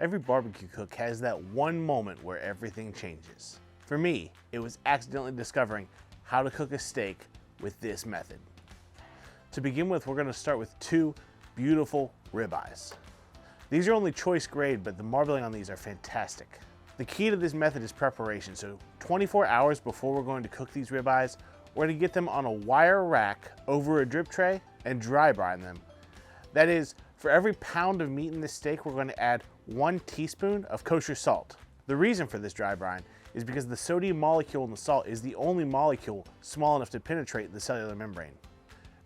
Every barbecue cook has that one moment where everything changes. For me, it was accidentally discovering how to cook a steak with this method. To begin with, we're going to start with two beautiful ribeyes. These are only choice grade, but the marbling on these are fantastic. The key to this method is preparation, so 24 hours before we're going to cook these ribeyes, we're going to get them on a wire rack over a drip tray and dry brine them. That is, for every pound of meat in this steak, we're going to add 1 teaspoon of kosher salt. The reason for this dry brine is because the sodium molecule in the salt is the only molecule small enough to penetrate the cellular membrane.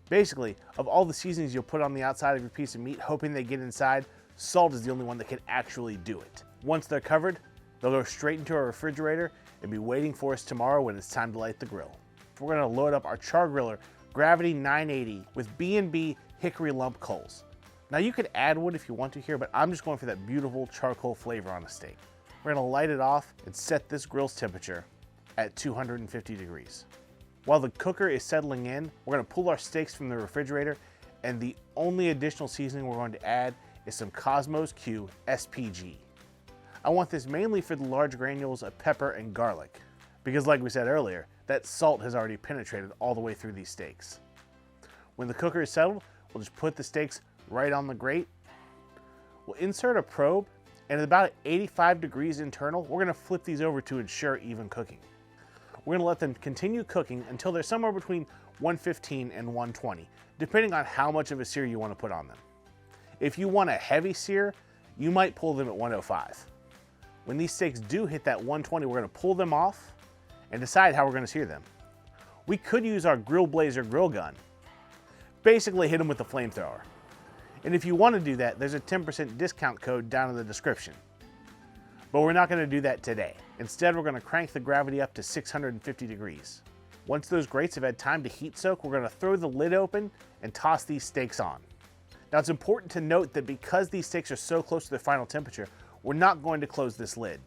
Basically, of all the seasonings you'll put on the outside of your piece of meat hoping they get inside, salt is the only one that can actually do it. Once they're covered, they'll go straight into our refrigerator and be waiting for us tomorrow when it's time to light the grill. We're going to load up our char griller Gravity 980 with B&B hickory lump coals. Now you could add wood if you want to here, but I'm just going for that beautiful charcoal flavor on a steak. We're going to light it off and set this grill's temperature at 250 degrees. While the cooker is settling in, we're going to pull our steaks from the refrigerator, and the only additional seasoning we're going to add is some Cosmos Q SPG. I want this mainly for the large granules of pepper and garlic, because like we said earlier, that salt has already penetrated all the way through these steaks. When the cooker is settled, we'll just put the steaks right on the grate. We'll insert a probe, and at about 85 degrees internal, we're going to flip these over to ensure even cooking. We're going to let them continue cooking until they're somewhere between 115 and 120, depending on how much of a sear you want to put on them. If you want a heavy sear, you might pull them at 105. When these steaks do hit that 120, we're going to pull them off and decide how we're going to sear them. We could use our Grill Blazer grill gun. Basically hit them with a flamethrower. And if you want to do that, there's a 10% discount code down in the description. But we're not going to do that today. Instead, we're going to crank the gravity up to 650 degrees. Once those grates have had time to heat soak, we're going to throw the lid open and toss these steaks on. Now it's important to note that because these steaks are so close to their final temperature, we're not going to close this lid.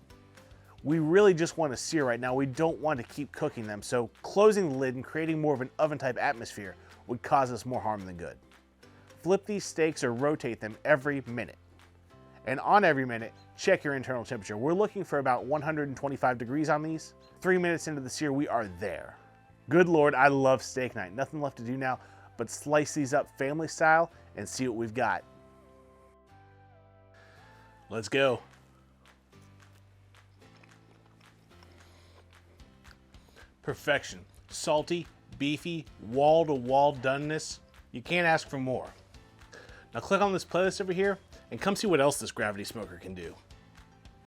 We really just want to sear right now. We don't want to keep cooking them, so closing the lid and creating more of an oven-type atmosphere would cause us more harm than good. Flip these steaks or rotate them every minute. And on every minute, check your internal temperature. We're looking for about 125 degrees on these. 3 minutes into the sear, we are there. Good Lord, I love steak night. Nothing left to do now but slice these up family style and see what we've got. Let's go. Perfection. Salty, beefy, wall-to-wall doneness. You can't ask for more. Now click on this playlist over here and come see what else this gravity smoker can do.